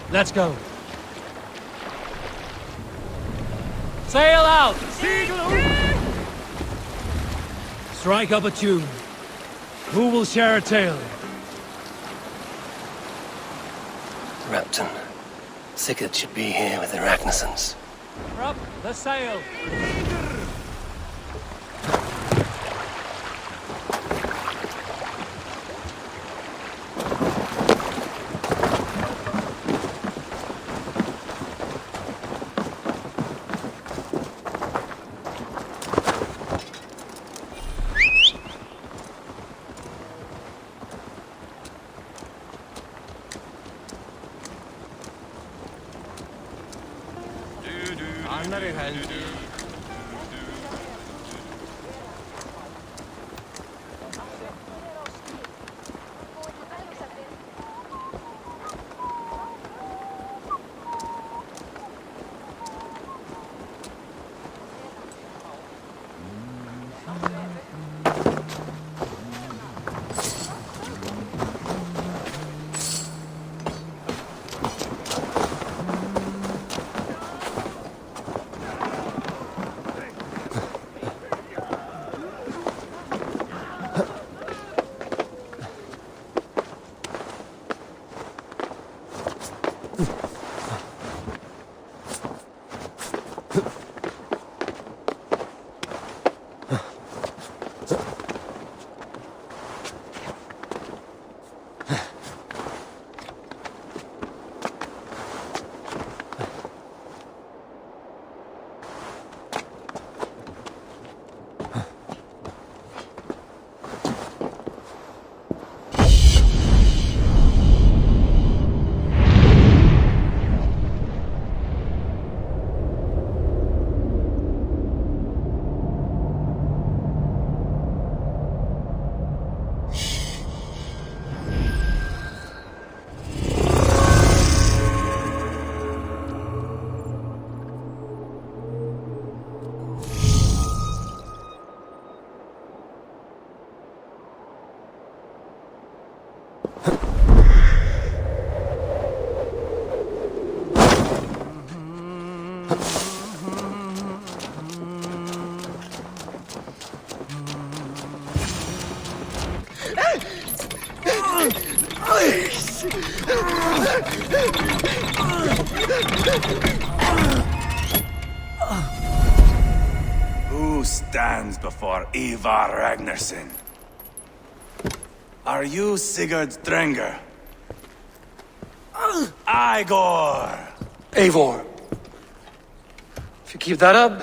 Let's go. Sail out! Strike up a tune. Who will share a tale? Repton. Sigurd should be here with the Ragnarsons. Up the sail! Who stands before Ivarr Ragnarsson? Are you Sigurd Drenger? Igor! Eivor. If you keep that up,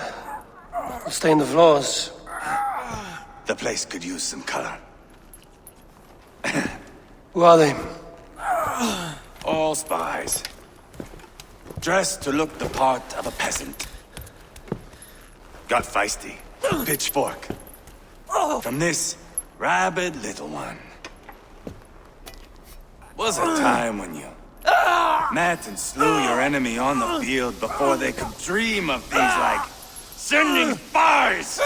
you'll stay in the floors. The place could use some color. Who are they? All spies. Dressed to look the part of a peasant. Got feisty. Pitchfork. From this rabid little one. Was a time when you met and slew your enemy on the field before they could dream of things like sending spies!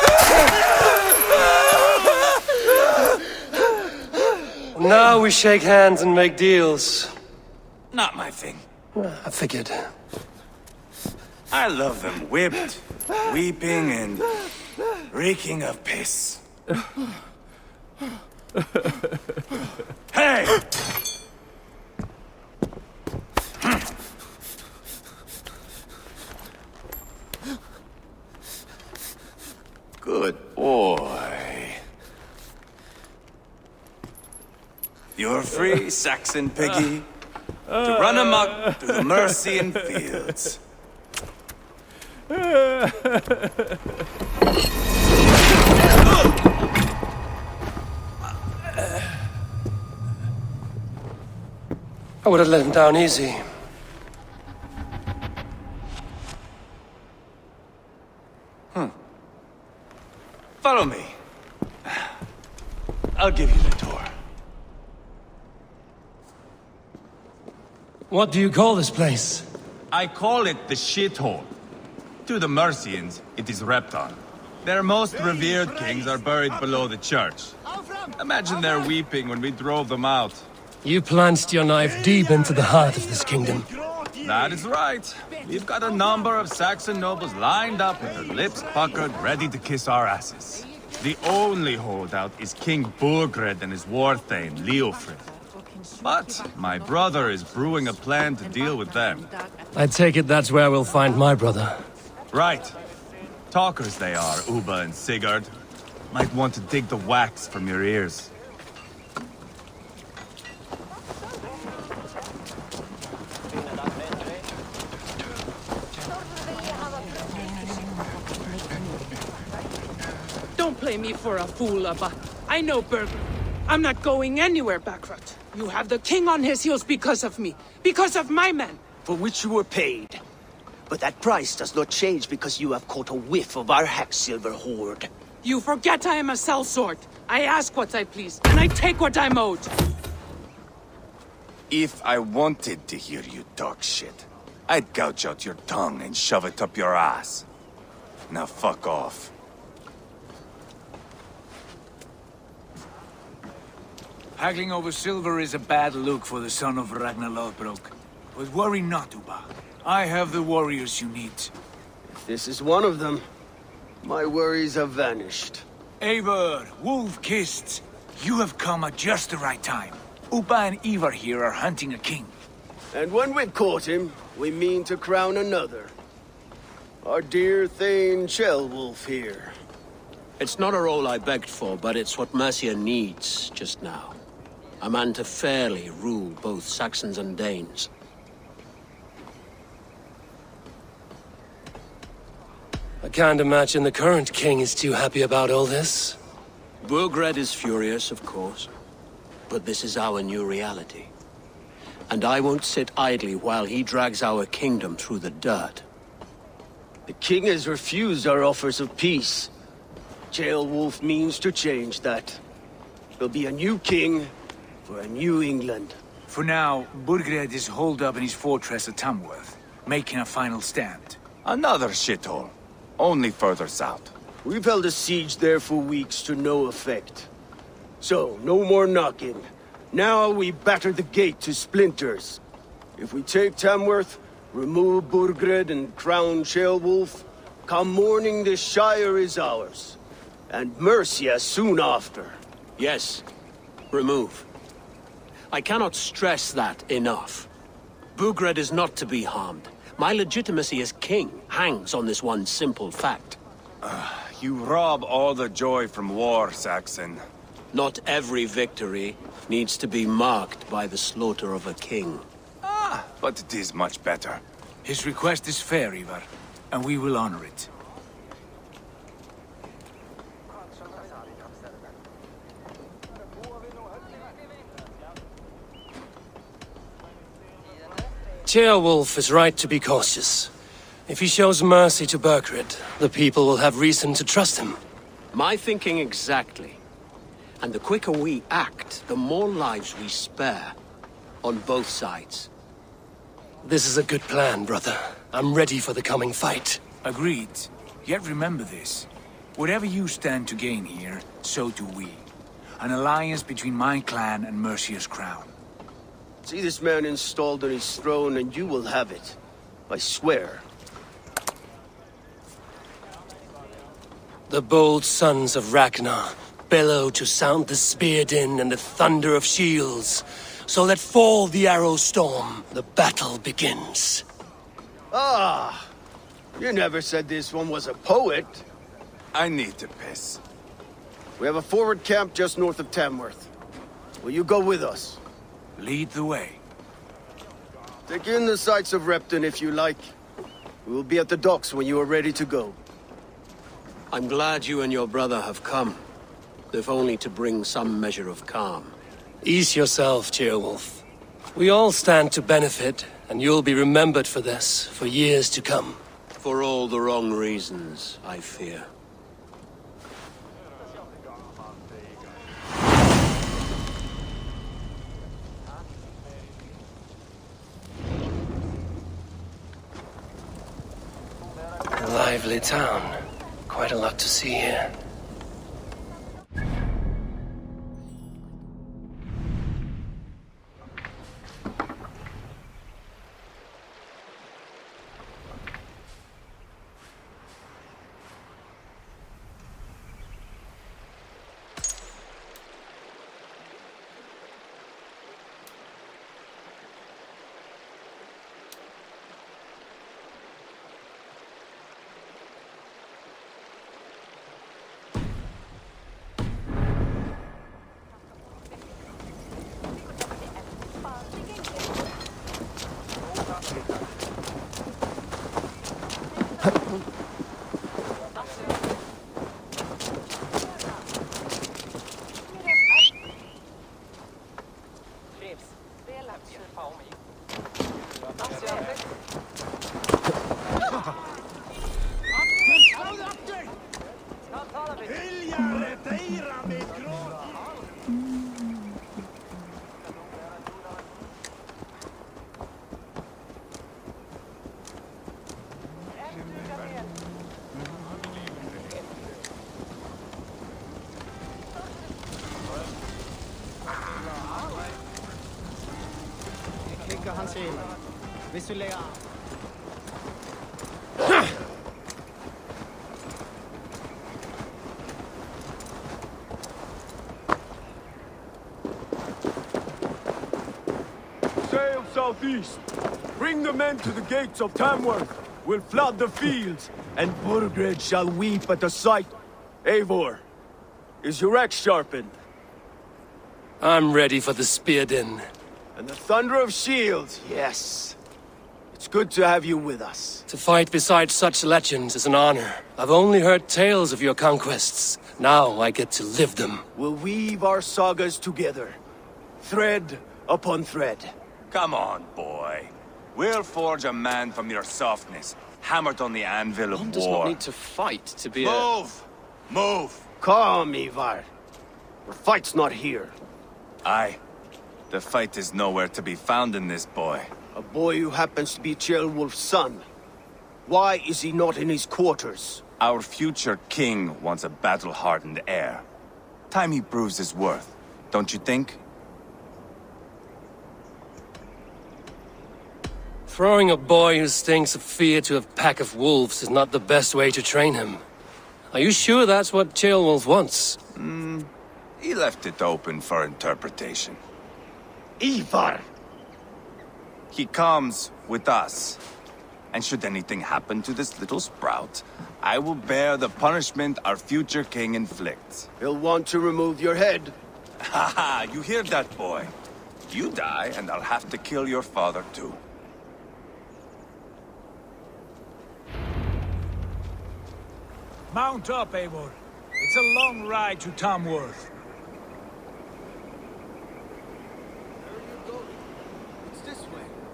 Now we shake hands and make deals. Not my thing. I figured. I love them whipped, weeping, and reeking of piss. Hey! Good boy. You're free, Saxon piggy, to run amok through the Mercian fields. I would have let him down easy. Follow me. I'll give you the tour. What do you call this place? I call it the shithole. To the Mercians, it is Repton. Their most revered kings are buried below the church. Imagine their weeping when we drove them out. You plunged your knife deep into the heart of this kingdom. That is right. We've got a number of Saxon nobles lined up with their lips puckered, ready to kiss our asses. The only holdout is King Burgred and his warthane, Leofrid. But my brother is brewing a plan to deal with them. I take it that's where we'll find my brother. Right. Talkers they are, Ubba and Sigurd. Might want to dig the wax from your ears. Don't play me for a fool, Ubba. I know Berger. I'm not going anywhere bankrupt. You have the king on his heels because of me. Because of my men. For which you were paid. But that price does not change because you have caught a whiff of our hack-silver hoard. You forget I am a sellsword. I ask what I please, and I take what I'm owed. If I wanted to hear you talk shit, I'd gouge out your tongue and shove it up your ass. Now fuck off. Haggling over silver is a bad look for the son of Ragnar Lodbrok. But worry not, Ubba. I have the warriors you need. If this is one of them, my worries have vanished. Eivor, wolf-kissed, you have come at just the right time. Ubba and Ivarr here are hunting a king. And when we've caught him, we mean to crown another. Our dear Thane Ceolwulf here. It's not a role I begged for, but it's what Mercia needs just now. A man to fairly rule both Saxons and Danes. I can't imagine the current king is too happy about all this. Burgred is furious, of course. But this is our new reality. And I won't sit idly while he drags our kingdom through the dirt. The king has refused our offers of peace. Ceolwulf means to change that. There'll be a new king for a new England. For now, Burgred is holed up in his fortress at Tamworth, making a final stand. Another shithole. Only further south. We've held a siege there for weeks to no effect. So, no more knocking. Now we batter the gate to splinters. If we take Tamworth, remove Burgred and crown Ceolwulf, come morning the Shire is ours. And Mercia soon after. Yes, remove. I cannot stress that enough. Burgred is not to be harmed. My legitimacy as king hangs on this one simple fact. You rob all the joy from war, Saxon. Not every victory needs to be marked by the slaughter of a king. But it is much better. His request is fair, Ivarr, and we will honor it. Ceolwulf is right to be cautious. If he shows mercy to Burgred, the people will have reason to trust him. My thinking exactly. And the quicker we act, the more lives we spare. On both sides. This is a good plan, brother. I'm ready for the coming fight. Agreed. Yet remember this. Whatever you stand to gain here, so do we. An alliance between my clan and Mercia's crown. See this man installed on his throne and you will have it. I swear. The bold sons of Ragnar bellow to sound the spear din and the thunder of shields. So let fall the arrow storm. The battle begins. Ah! You never said this one was a poet. I need to piss. We have a forward camp just north of Tamworth. Will you go with us? Lead the way. Take in the sights of Repton if you like. We will be at the docks when you are ready to go. I'm glad you and your brother have come. If only to bring some measure of calm. Ease yourself, Ceolwulf. We all stand to benefit, and you'll be remembered for this for years to come. For all the wrong reasons, I fear. A lively town. Quite a lot to see here. Sail southeast. Bring the men to the gates of Tamworth. We'll flood the fields, and Burgred shall weep at the sight. Eivor, is your axe sharpened? I'm ready for the spear din. And the thunder of shields, yes. It's good to have you with us. To fight beside such legends is an honor. I've only heard tales of your conquests. Now I get to live them. We'll weave our sagas together, thread upon thread. Come on, boy. We'll forge a man from your softness, hammered on the anvil of One war. does not need to fight to be Move! Move! Calm, Ivarr. The fight's not here. Aye. The fight is nowhere to be found in this boy. A boy who happens to be Ceolwulf's son. Why is he not in his quarters? Our future king wants a battle-hardened heir. Time he proves his worth, don't you think? Throwing a boy who stinks of fear to a pack of wolves is not the best way to train him. Are you sure that's what Ceolwulf wants? He left it open for interpretation. Ivarr! He comes with us. And should anything happen to this little sprout, I will bear the punishment our future king inflicts. He'll want to remove your head. Haha, you hear that, boy? You die, and I'll have to kill your father, too. Mount up, Eivor. It's a long ride to Tamworth.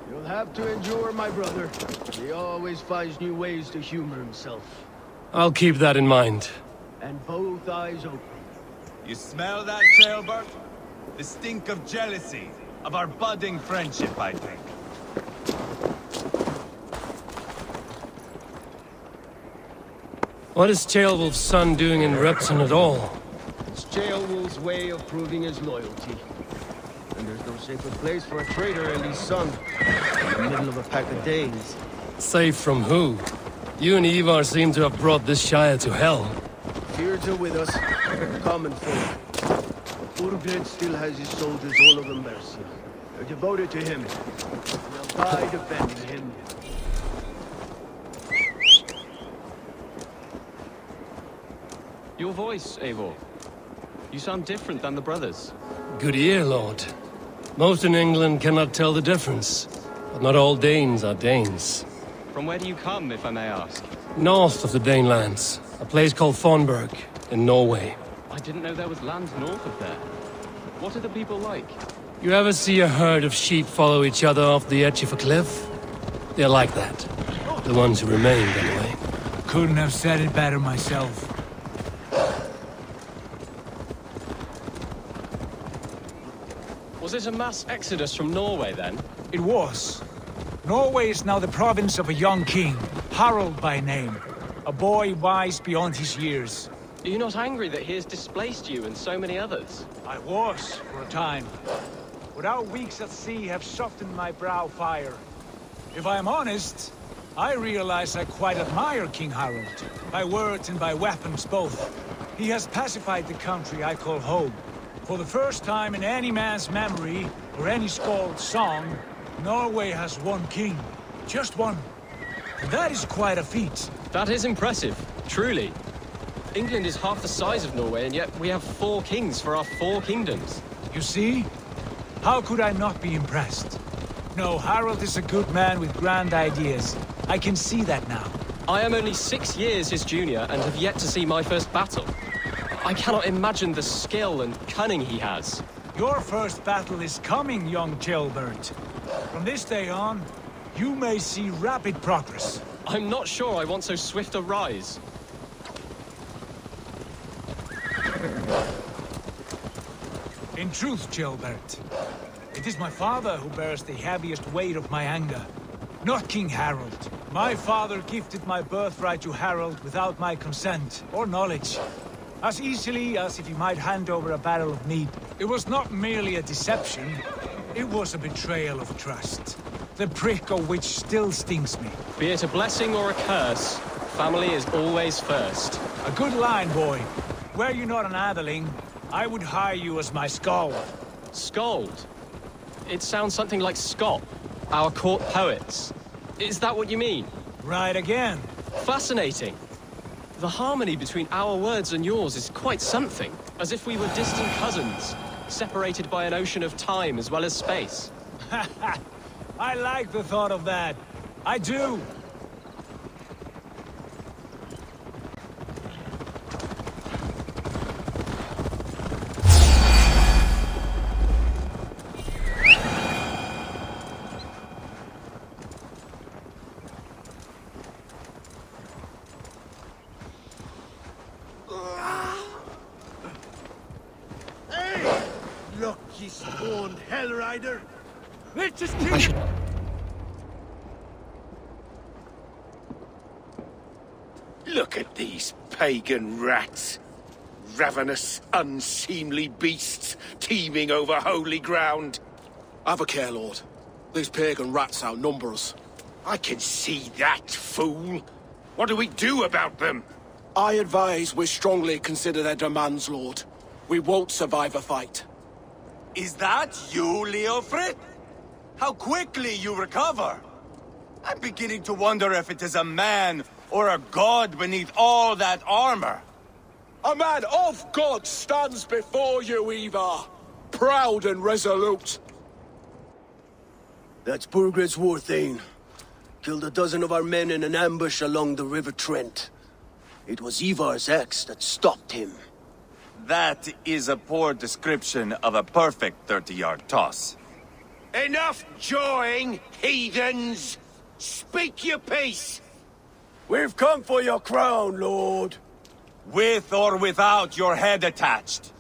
You'll have to endure, my brother. He always finds new ways to humor himself. I'll keep that in mind. And both eyes open. You smell that, Ceolbert? The stink of jealousy, of our budding friendship, I think. What is Ceolwulf's son doing in Repton at all? It's Ceolwulf's way of proving his loyalty. And there's no safer place for a traitor and his son. In the middle of a pack of Danes. Safe from who? You and Ivarr seem to have brought this Shire to hell. Fears are with us, common folk. But Burgred still has his soldiers all over Mercia. They're devoted to him. They'll die defending him. Your voice, Eivor. You sound different than the brothers. Good ear, Lord. Most in England cannot tell the difference. But not all Danes are Danes. From where do you come, if I may ask? North of the Danelands. A place called Fonberg, in Norway. I didn't know there was land north of there. What are the people like? You ever see a herd of sheep follow each other off the edge of a cliff? They're like that. The ones who remained, anyway. Couldn't have said it better myself. Was it a mass exodus from Norway, then? It was. Norway is now the province of a young king, Harald by name. A boy wise beyond his years. Are you not angry that he has displaced you and so many others? I was, for a time. But our weeks at sea have softened my brow fire. If I am honest, I realize I quite admire King Harald. By words and by weapons both. He has pacified the country I call home. For the first time in any man's memory, or any skald's song, Norway has one king. Just one. And that is quite a feat. That is impressive, truly. England is half the size of Norway, and yet we have 4 kings for our 4 kingdoms. You see? How could I not be impressed? No, Harald is a good man with grand ideas. I can see that now. I am only 6 years his junior and have yet to see my first battle. I cannot imagine the skill and cunning he has. Your first battle is coming, young jailbird. From this day on, you may see rapid progress. I'm not sure I want so swift a rise. In truth, jailbird, it is my father who bears the heaviest weight of my anger, not King Harold. My father gifted my birthright to Harold without my consent or knowledge, as easily as if he might hand over a barrel of mead. It was not merely a deception, it was a betrayal of trust, the prick of which still stings me. Be it a blessing or a curse, family is always first. A good line, boy. Were you not an atheling, I would hire you as my skald. Skald? It sounds something like Scott, our court poets. Is that what you mean? Right again. Fascinating. The harmony between our words and yours is quite something. As if we were distant cousins, separated by an ocean of time as well as space. I like the thought of that. I do. Look, ye spawned hell rider! Let's just kill him! Look at these pagan rats. Ravenous, unseemly beasts teeming over holy ground. Have a care, Lord. These pagan rats outnumber us. I can see that, fool. What do we do about them? I advise we strongly consider their demands, Lord. We won't survive a fight. Is that you, Leofrid? How quickly you recover! I'm beginning to wonder if it is a man or a god beneath all that armor. A man of God stands before you, Ivarr. Proud and resolute. That's Burgred's Warthane. Killed a dozen of our men in an ambush along the River Trent. It was Ivar's axe that stopped him. That is a poor description of a perfect 30-yard toss. Enough jawing, heathens! Speak your piece! We've come for your crown, Lord. With or without your head attached.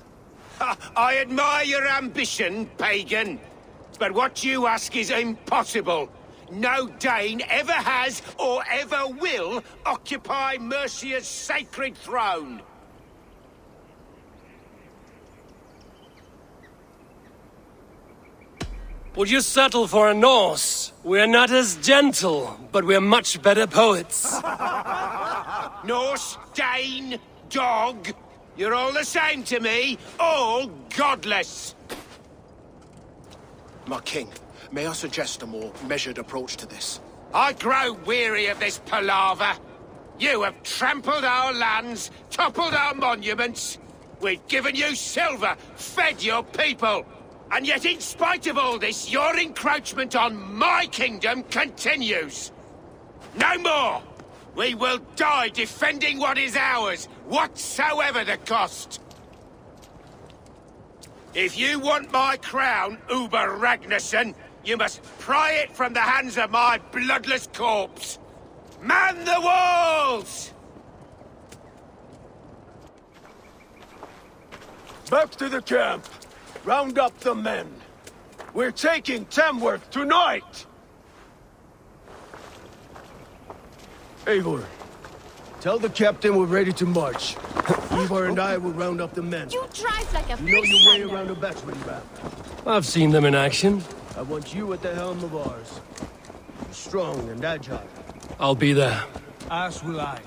I admire your ambition, pagan. But what you ask is impossible. No Dane ever has or ever will occupy Mercia's sacred throne. Would you settle for a Norse? We're not as gentle, but we're much better poets. Norse, Dane, dog. You're all the same to me. All godless. My king, may I suggest a more measured approach to this? I grow weary of this palaver. You have trampled our lands, toppled our monuments. We've given you silver, fed your people. And yet, in spite of all this, your encroachment on my kingdom continues. No more! We will die defending what is ours, whatsoever the cost. If you want my crown, Ubba Ragnarsson, you must pry it from the hands of my bloodless corpse. Man the walls! Back to the camp. Round up the men. We're taking Tamworth tonight! Eivor, tell the captain we're ready to march. Ivarr and I will round up the men. You drive like a You know your way around a battering ram. I've seen them in action. I want you at the helm of ours. Strong and agile. I'll be there. As will I.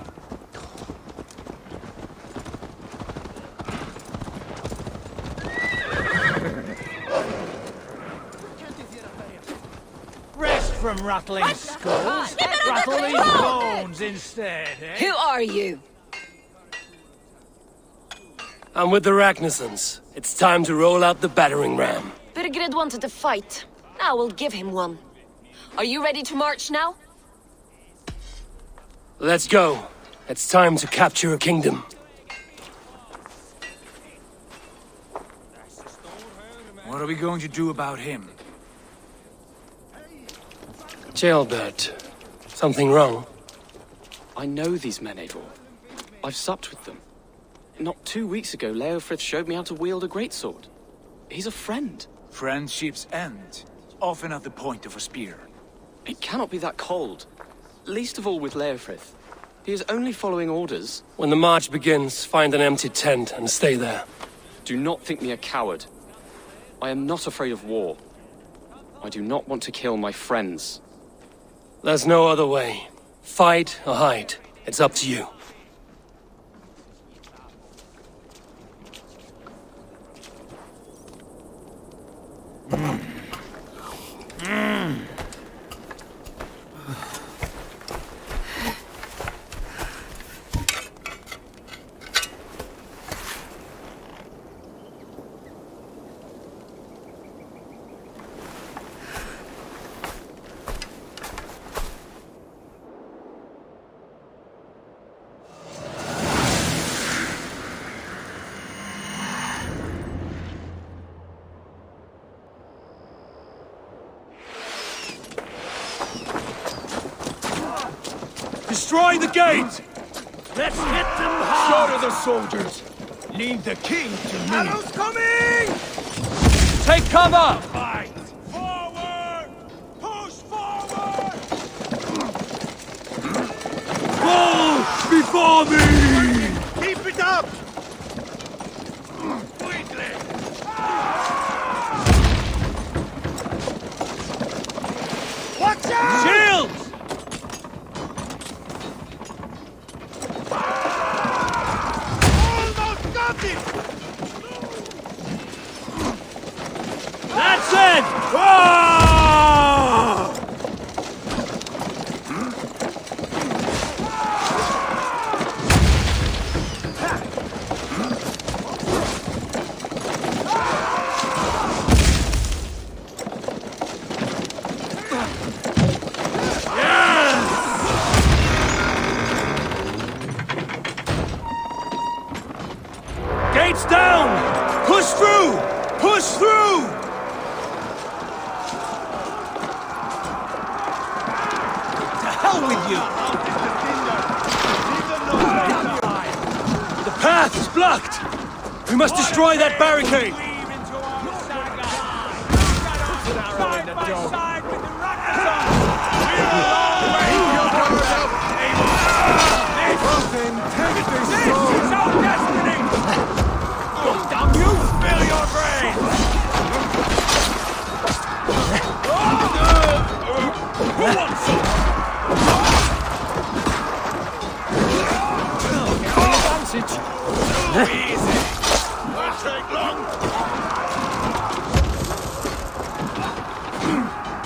Rest from rattling skulls. Rattle these bones instead, eh? Who are you? I'm with the Ragnarssons. It's time to roll out the battering ram. Burgred wanted to fight. Now we'll give him one. Are you ready to march now? Let's go. It's time to capture a kingdom. What are we going to do about him? Jailbird. Something wrong? I know these men, Eivor. I've supped with them. Not 2 weeks ago, Leofrith showed me how to wield a greatsword. He's a friend. Friendships end, often at the point of a spear. It cannot be that cold. Least of all with Leofrith. He is only following orders. When the march begins, find an empty tent and stay there. Do not think me a coward. I am not afraid of war. I do not want to kill my friends. There's no other way. Fight or hide. It's up to you. Destroy the gate! Let's hit them hard! Slaughter the soldiers! Leave the king to me! Arrows coming! Take cover! Fight! Forward! Push forward! Fall before me! Keep it up! Watch out! Shields! Almost got it! That's it! Ah! Gates down! Push through! Push through! To hell with you! The path is blocked! We must destroy that barricade!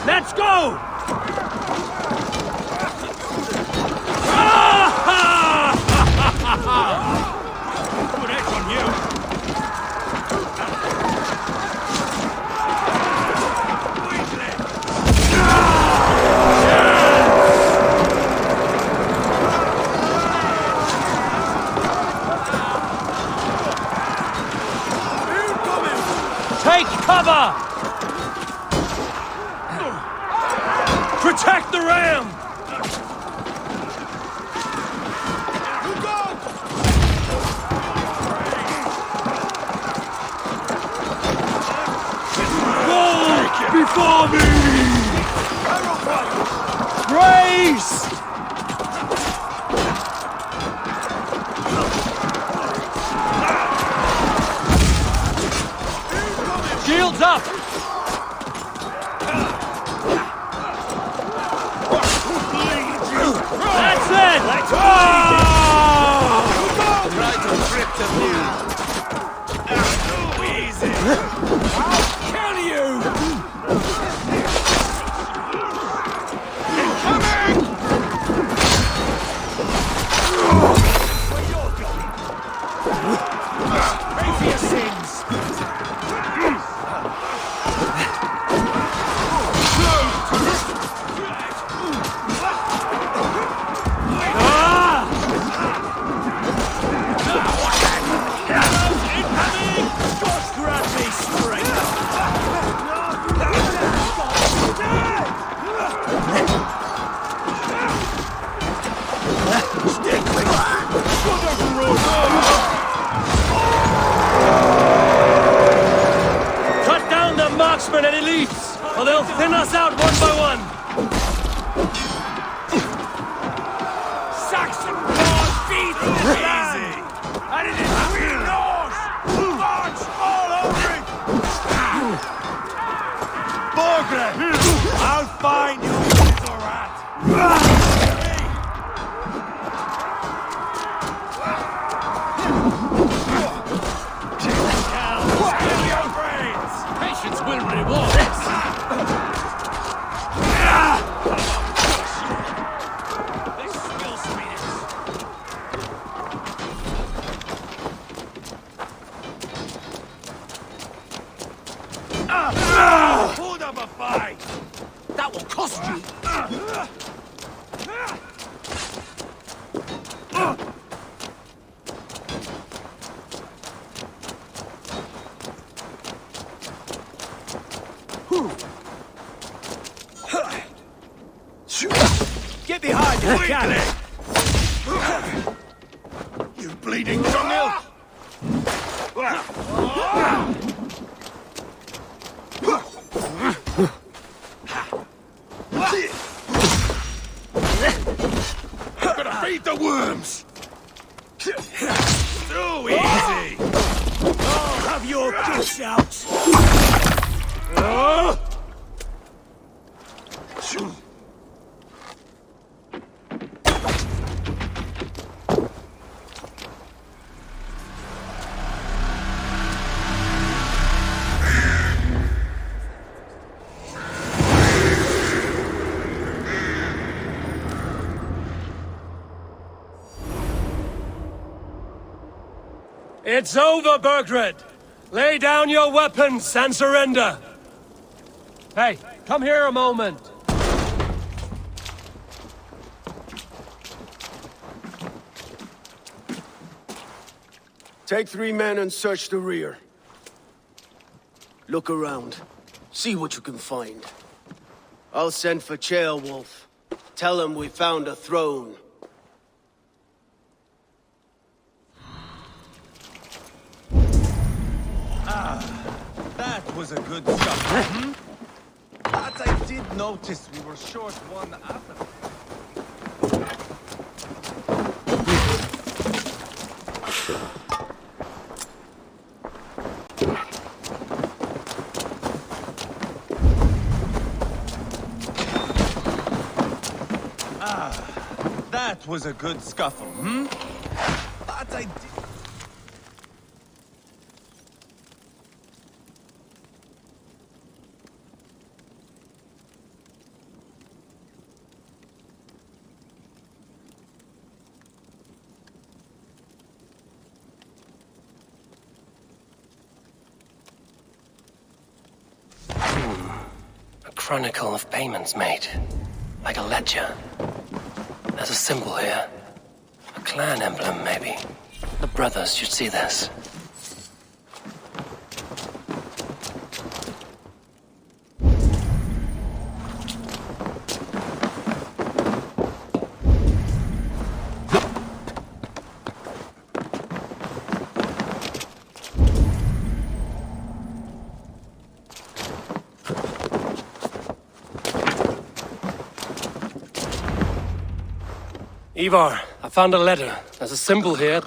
Let's go! Put X on you! Take cover! Protect the ram! Wall before me! Grace! Shields up! That's it! Let's Try to grip the view! Too easy! I'll kill you! Patience will reward us. This will speed us. Hold up a fight. That will cost you! Get behind the cannon. You bleeding thumbnail? Gotta feed the worms! Too easy. Oh, have your dish out! It's over, Burgred! Lay down your weapons and surrender! Hey, come here a moment. Take 3 men and search the rear. Look around. See what you can find. I'll send for Ceolwulf. Tell him we found a throne. That was a good shot. But I did notice we were short one after. That was a good scuffle, But I did... A chronicle of payments made. Like a ledger. There's a symbol here. A clan emblem, maybe. The brothers should see this. Ivarr, I found a letter. There's a symbol here.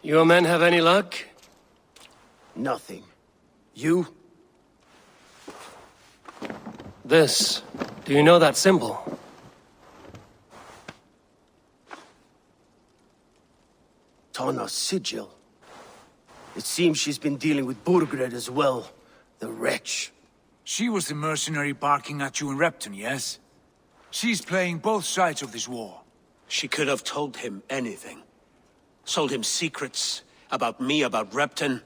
Your men have any luck? Nothing. You? This. Do you know that symbol? Tana's sigil. It seems she's been dealing with Burgred as well. The wretch. She was the mercenary barking at you in Repton, yes? She's playing both sides of this war. She could have told him anything. Sold him secrets about me, about Repton,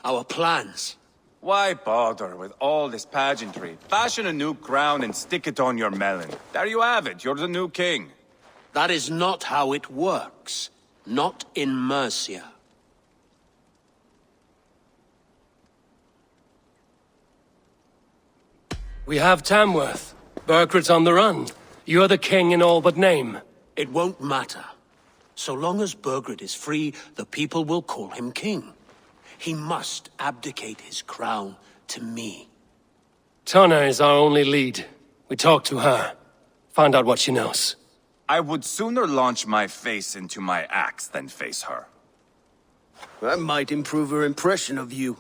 our plans. Why bother with all this pageantry? Fashion a new crown and stick it on your melon. There you have it, you're the new king. That is not how it works. Not in Mercia. We have Tamworth. Burgred's on the run. You're the king in all but name. It won't matter. So long as Burgred is free, the people will call him king. He must abdicate his crown to me. Tana is our only lead. We talk to her. Find out what she knows. I would sooner launch my face into my axe than face her. That might improve her impression of you.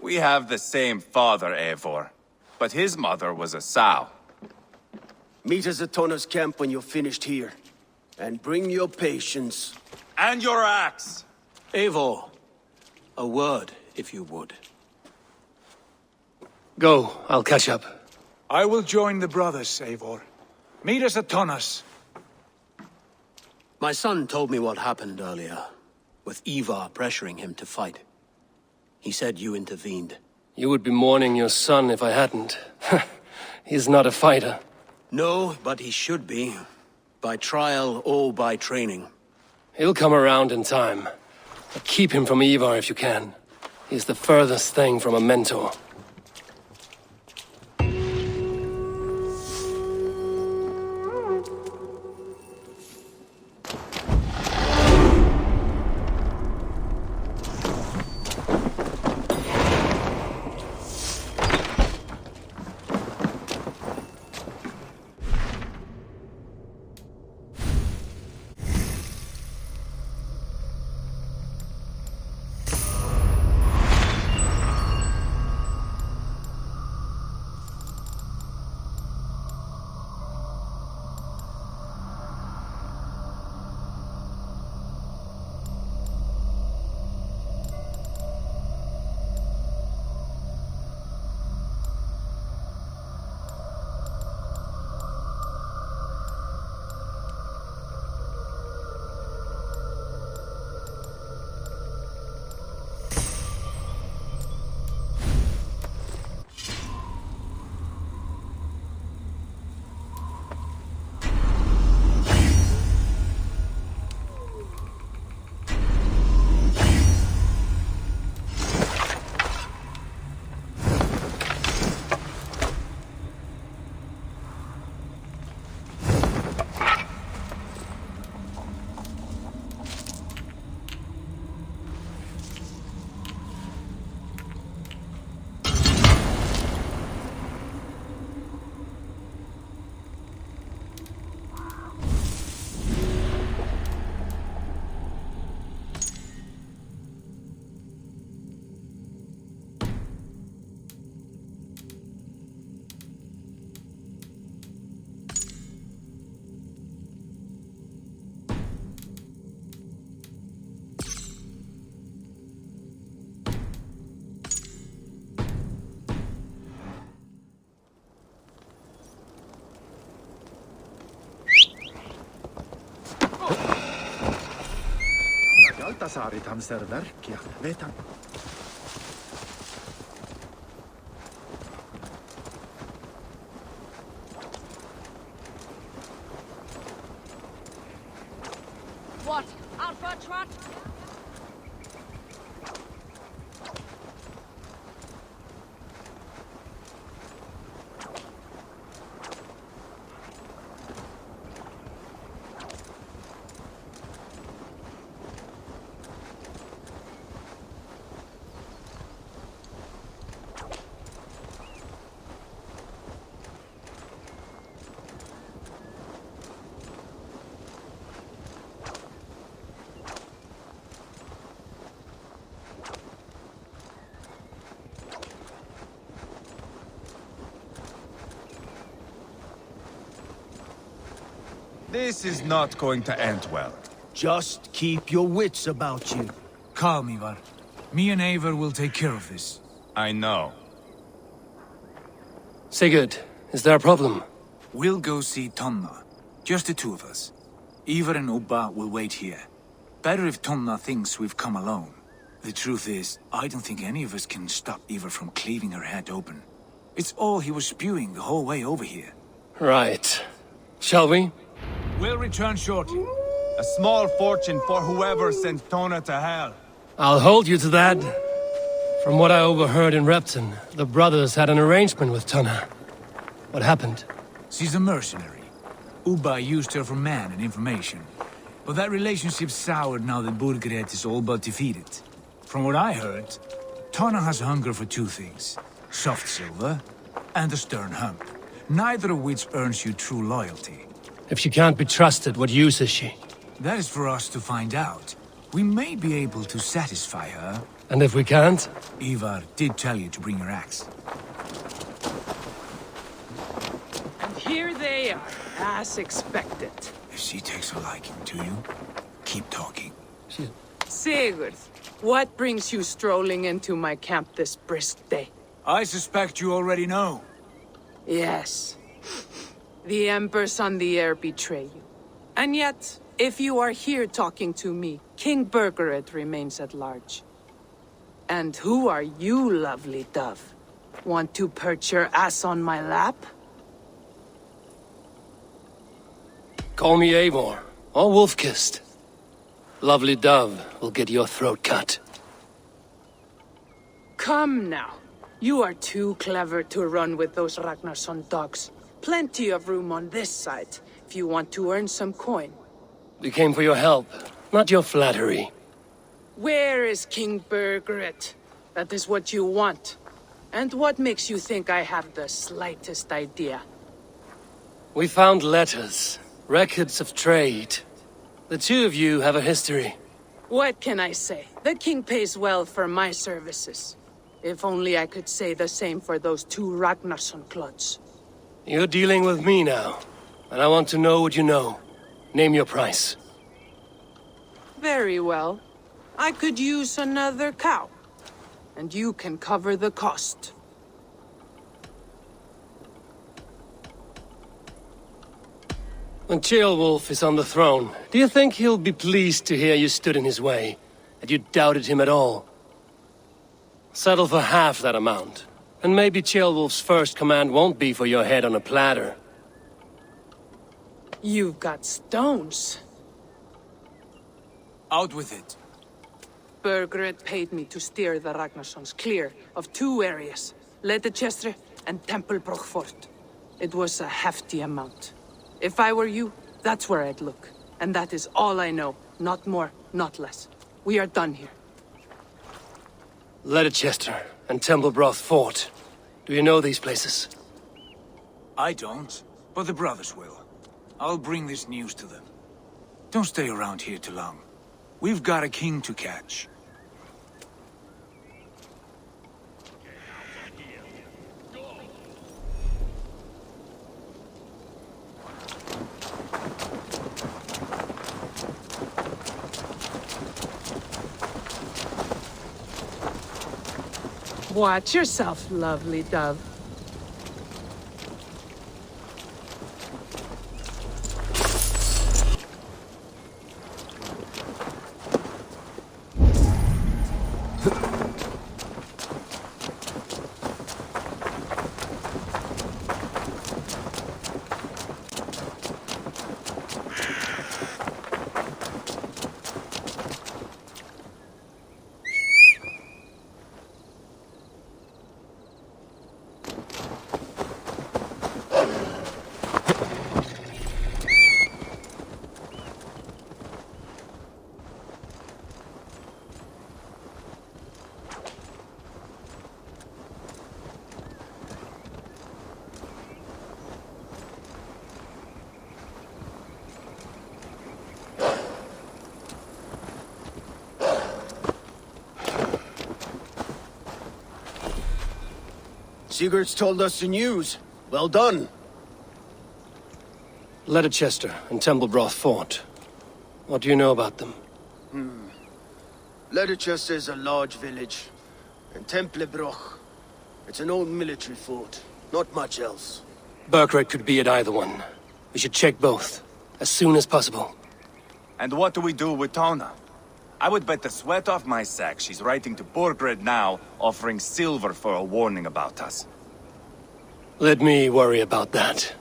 We have the same father, Eivor, but his mother was a sow. Meet us at Tonna's camp when you're finished here. And bring your patience. And your axe! Eivor, a word, if you would. Go, I'll catch up. I will join the brothers, Eivor. Meet us at Tonna's. My son told me what happened earlier, with Ivarr pressuring him to fight. He said you intervened. You would be mourning your son if I hadn't. He's not a fighter. No, but he should be. By trial or by training. He'll come around in time. But keep him from Ivarr if you can. He's the furthest thing from a mentor. What? Out for a trot? This is not going to end well. Just keep your wits about you. Calm, Ivarr. Me and Eivor will take care of this. I know. Sigurd, is there a problem? We'll go see Tonna. Just the two of us. Ivarr and Ubba will wait here. Better if Tonna thinks we've come alone. The truth is, I don't think any of us can stop Ivarr from cleaving her head open. It's all he was spewing the whole way over here. Right. Shall we? We'll return shortly. A small fortune for whoever sent Tonna to hell. I'll hold you to that. From what I overheard in Repton, the brothers had an arrangement with Tonna. What happened? She's a mercenary. Ubba used her for man and information. But that relationship soured now that Burgred is all but defeated. From what I heard, Tonna has hunger for two things. Soft silver and a stern hump. Neither of which earns you true loyalty. If she can't be trusted, what use is she? That is for us to find out. We may be able to satisfy her. And if we can't? Ivarr did tell you to bring your axe. And here they are, as expected. If she takes a liking to you, keep talking. Sigurd, what brings you strolling into my camp this brisk day? I suspect you already know. Yes. The Embers on the air betray you. And yet, if you are here talking to me, King Burgered remains at large. And who are you, lovely dove? Want to perch your ass on my lap? Call me Eivor, or Wolf-Kissed. Lovely dove will get your throat cut. Come now. You are too clever to run with those Ragnarsson dogs. Plenty of room on this side, if you want to earn some coin. We came for your help, not your flattery. Where is King Burgered? That is what you want. And what makes you think I have the slightest idea? We found letters, records of trade. The two of you have a history. What can I say? The king pays well for my services. If only I could say the same for those two Ragnarsson clods. You're dealing with me now, and I want to know what you know. Name your price. Very well. I could use another cow. And you can cover the cost. When Ceolwulf is on the throne, do you think he'll be pleased to hear you stood in his way? That you doubted him at all? Settle for half that amount. And maybe Ceolwulf's first command won't be for your head on a platter. You've got stones. Out with it. Burgered paid me to steer the Ragnarssons clear of two areas, Ledecestre and Tempelbroch Fort. It was a hefty amount. If I were you, that's where I'd look. And that is all I know. Not more, not less. We are done here. Ledecestre and Tempelbroch Fort. Do you know these places? I don't, but the brothers will. I'll bring this news to them. Don't stay around here too long. We've got a king to catch. Watch yourself, lovely dove. Sigurd's told us the news. Well done. Ledecestre and Tempelbroch Fort. What do you know about them? Ledecestre is a large village. And Tempelbroch, it's an old military fort. Not much else. Burgered could be at either one. We should check both, as soon as possible. And what do we do with Tona? I would bet the sweat off my sack she's writing to Burgered now, offering silver for a warning about us. Let me worry about that.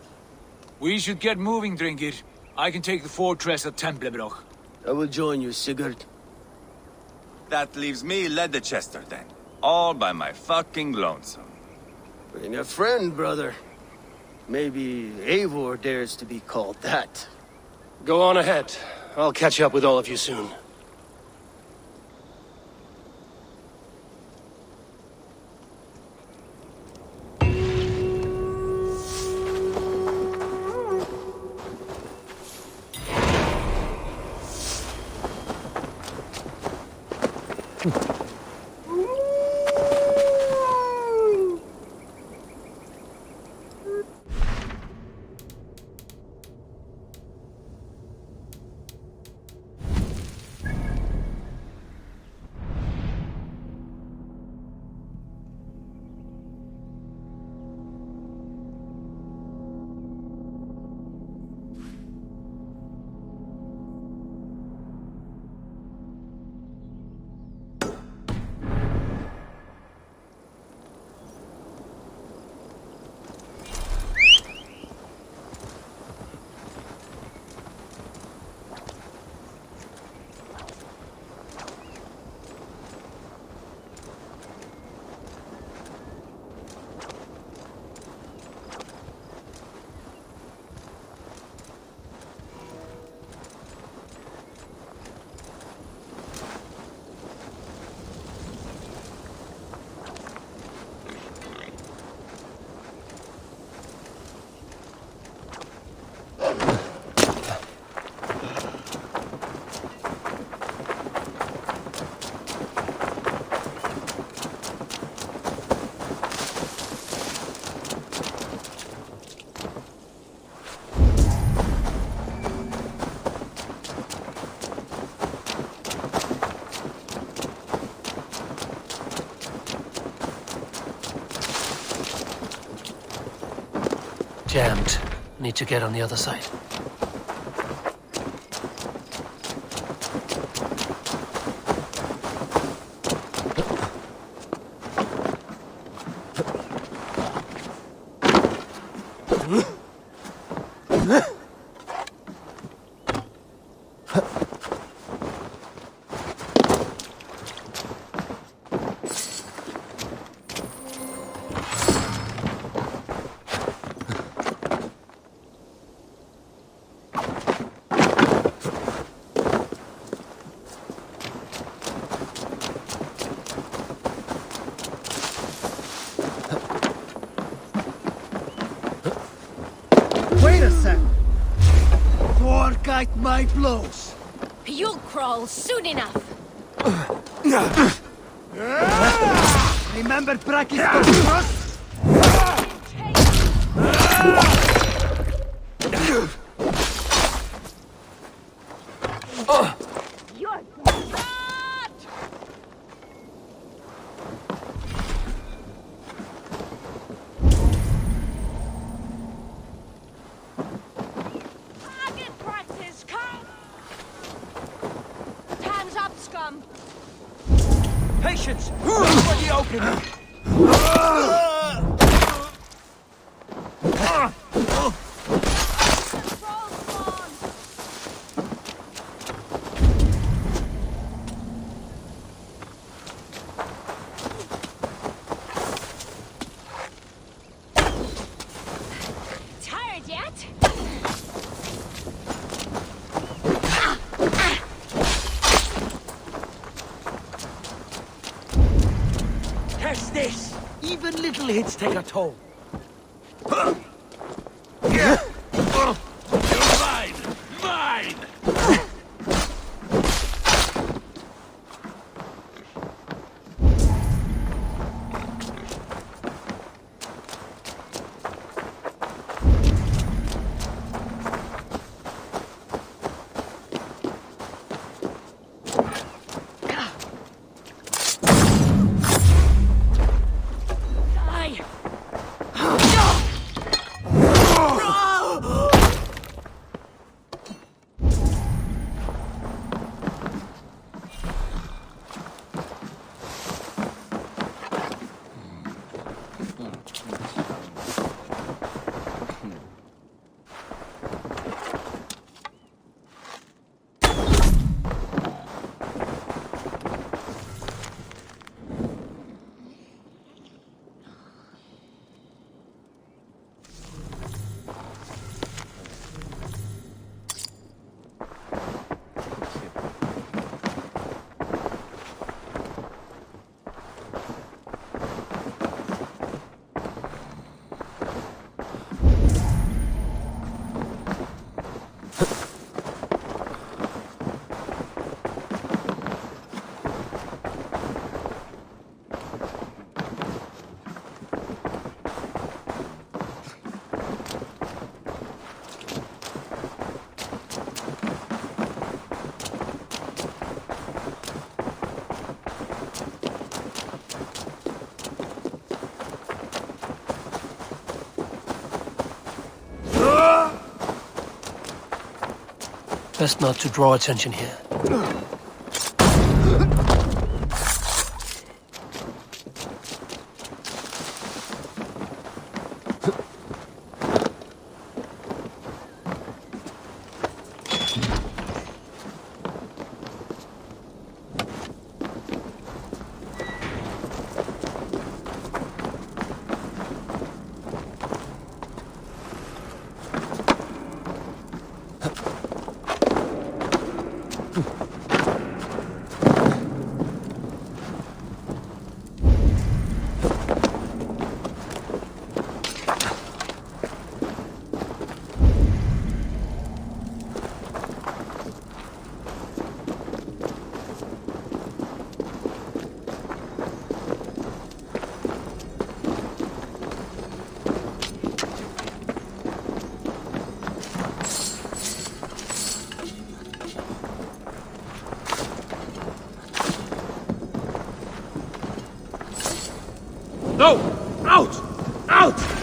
We should get moving, Dringir. I can take the fortress at Tempelbroch. I will join you, Sigurd. That leaves me Ledecestre then. All by my fucking lonesome. Bring a friend, brother. Maybe Eivor dares to be called that. Go on ahead. I'll catch up with all of you soon. Jammed. Need to get on the other side. Wait a sec! Forget my blows! You'll crawl soon enough. Remember Brakis? You're target practice, come! Time's up, scum. Patience! For the opening! Tired yet? Catch this! Even little hits take a toll. Mine! Mine! Die! Best not to draw attention here. No! Out! Out!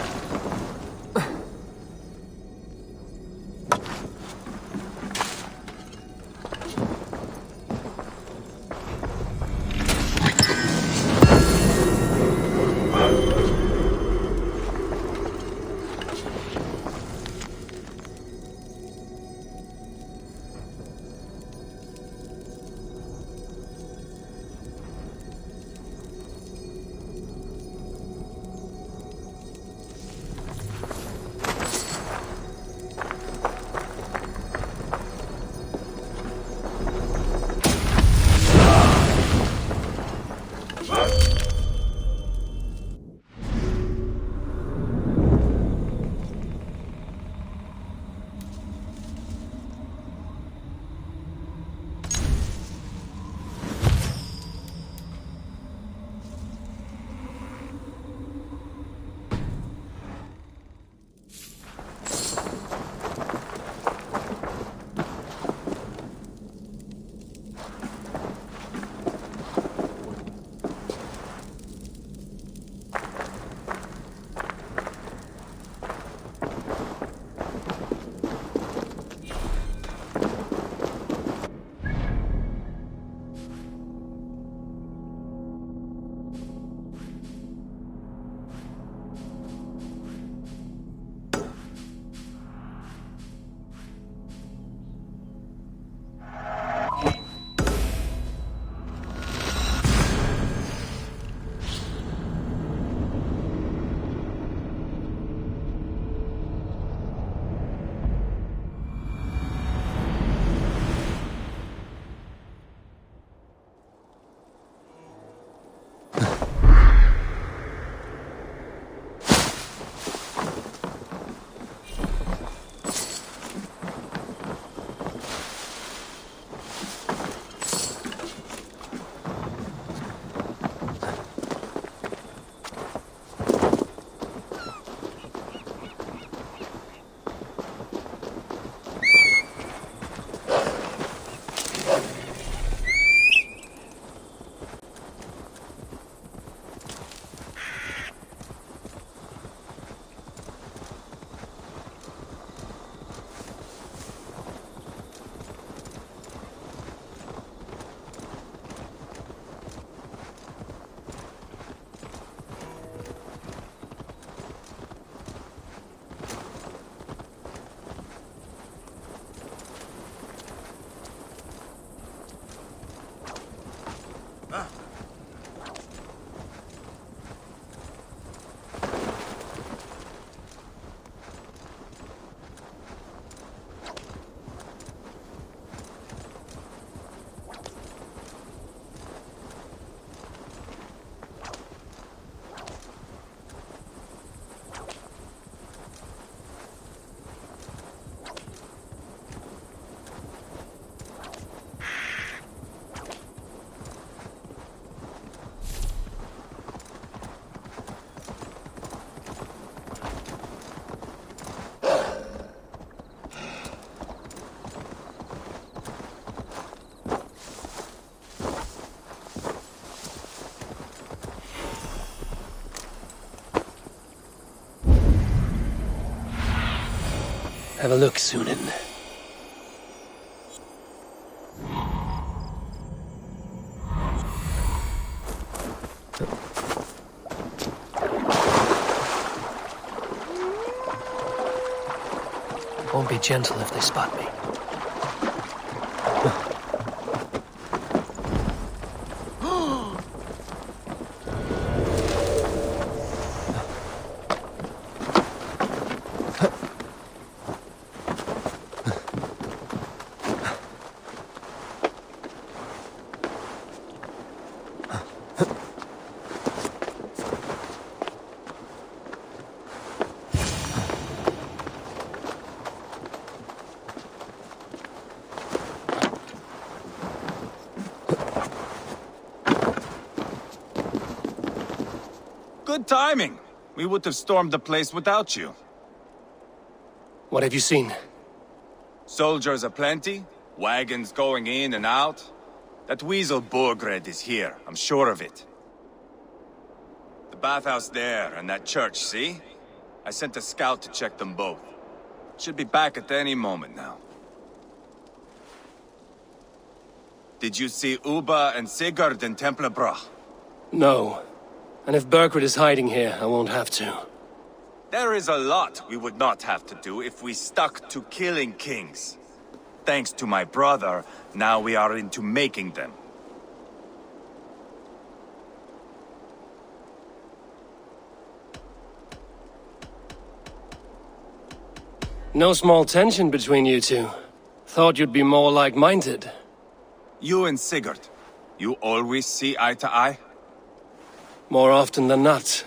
Have a look, Sunan. won't be gentle if they spot me. Good timing. We would have stormed the place without you. What have you seen? Soldiers aplenty, wagons going in and out. That weasel Borgred is here, I'm sure of it. The bathhouse there and that church, see? I sent a scout to check them both. Should be back at any moment now. Did you see Ubba and Sigurd in Templar Order? No. And if Berkred is hiding here, I won't have to. There is a lot we would not have to do if we stuck to killing kings. Thanks to my brother, now we are into making them. No small tension between you two. Thought you'd be more like-minded. You and Sigurd, you always see eye to eye? More often than not.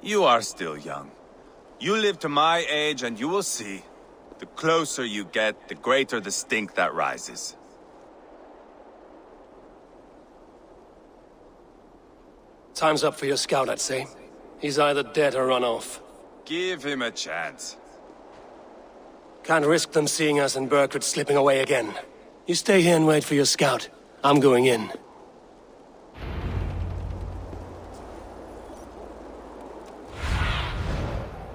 You are still young. You live to my age and you will see. The closer you get, the greater the stink that rises. Time's up for your scout, I'd say. He's either dead or run off. Give him a chance. Can't risk them seeing us and Berkred slipping away again. You stay here and wait for your scout. I'm going in.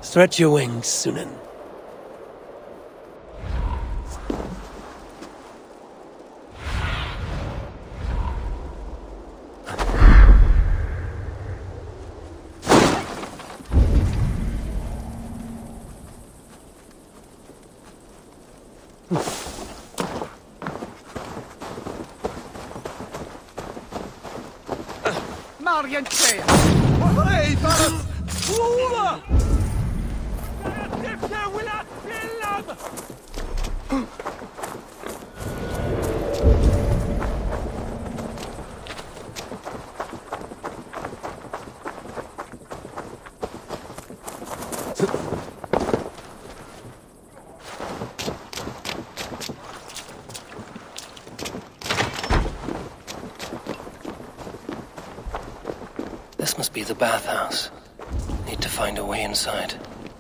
Stretch your wings, Sunan. This must be the bathhouse. Need to find a way inside.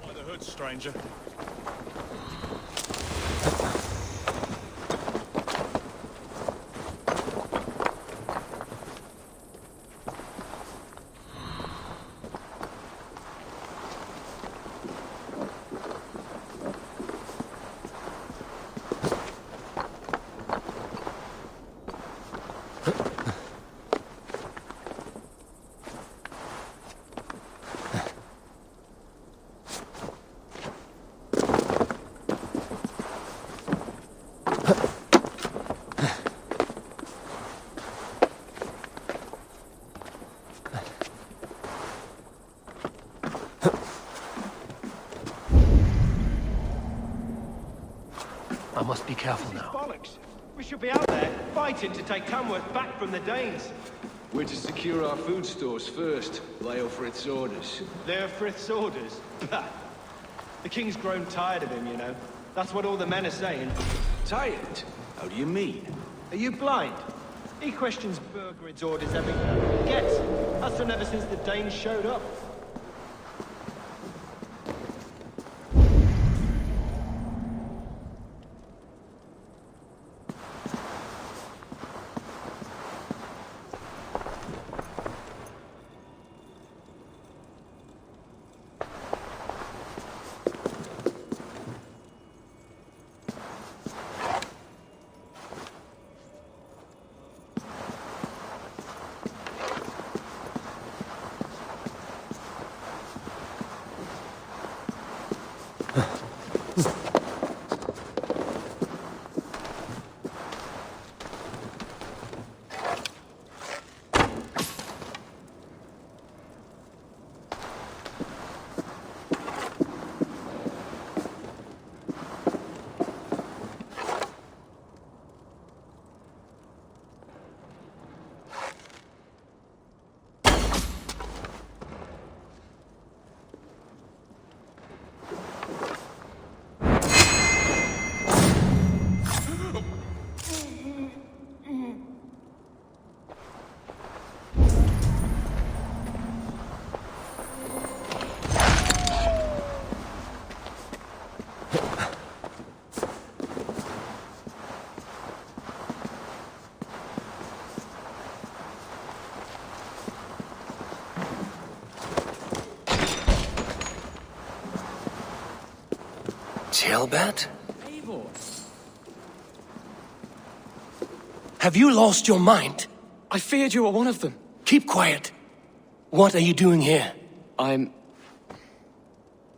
By the hood, stranger. I must be careful now. Bollocks. We should be out there, fighting to take Tamworth back from the Danes. We're to secure our food stores first. Leofrith's orders. Leofrith's orders? Bah. The king's grown tired of him, you know. That's what all the men are saying. Tired? How do you mean? Are you blind? He questions Burgred's orders every... Gets. That's done ever since the Danes showed up. Ceolbert? Eivor! Have you lost your mind? I feared you were one of them. Keep quiet. What are you doing here? I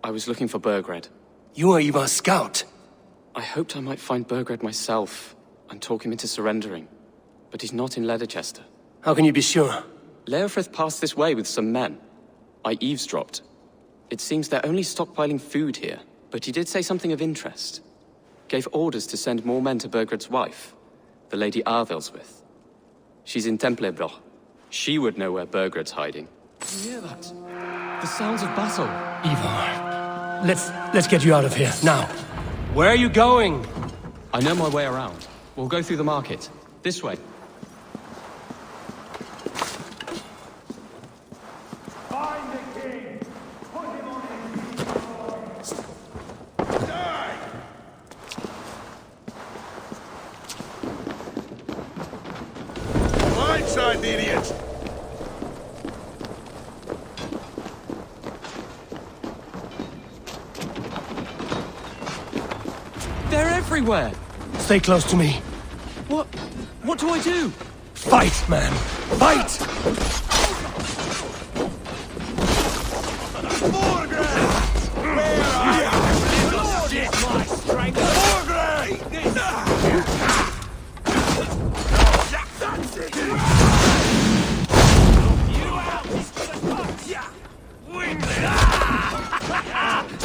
was looking for Burgred. You are Ivar's scout. I hoped I might find Burgred myself and talk him into surrendering. But he's not in Ledecestre. How can you be sure? Leofrith passed this way with some men. I eavesdropped. It seems they're only stockpiling food here, but he did say something of interest. Gave orders to send more men to Burgred's wife, the Lady Arvelswith. She's in Templar Order. She would know where Burgred's hiding. You hear that? The sounds of battle. Ivarr, let's get you out of here, now. Where are you going? I know my way around. We'll go through the market. This way. Find the king! Put him on his die! Blindside, idiot! They're everywhere! Stay close to me. What do I do? Fight, man! Fight!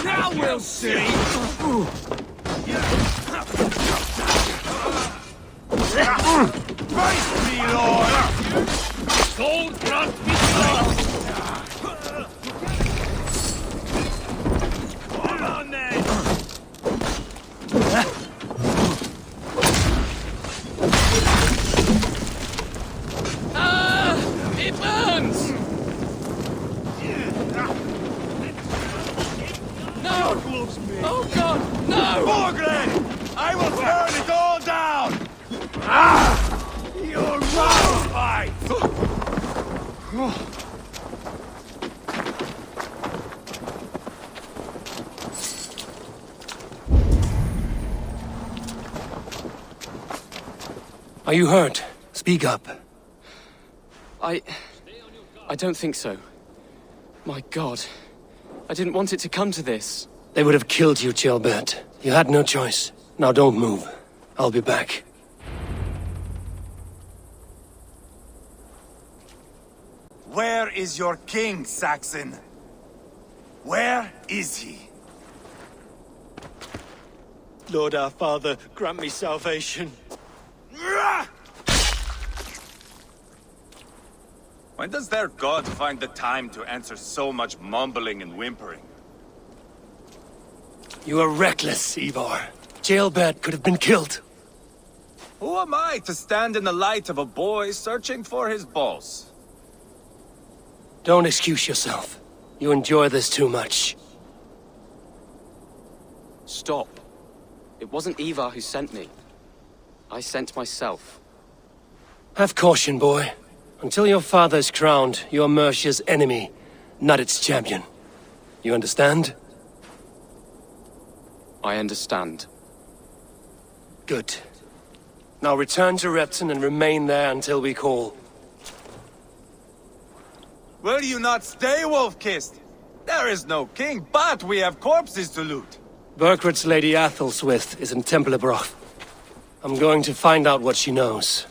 Now we'll see! Face me, Lord! Don't grant me Come on, then! It burns! No! Oh God, no! Borgren! I will burn it all down! You're wrong, fight! Are you hurt? Speak up. I don't think so. My God. I didn't want it to come to this. They would have killed you, Ceolbert. You had no choice. Now don't move. I'll be back. Where is your king, Saxon? Where is he? Lord our Father, grant me salvation. When does their god find the time to answer so much mumbling and whimpering? You are reckless, Eivor. Ceolbert could have been killed. Who am I to stand in the light of a boy searching for his boss? Don't excuse yourself. You enjoy this too much. Stop. It wasn't Ivarr who sent me. I sent myself. Have caution, boy. Until your father is crowned, you are Mercia's enemy, not its champion. You understand? I understand. Good. Now return to Repton and remain there until we call. Will you not stay, Wolf-Kissed? There is no king, but we have corpses to loot. Burgred's Lady Athelstwith is in Templar Order. I'm going to find out what she knows.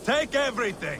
Take everything!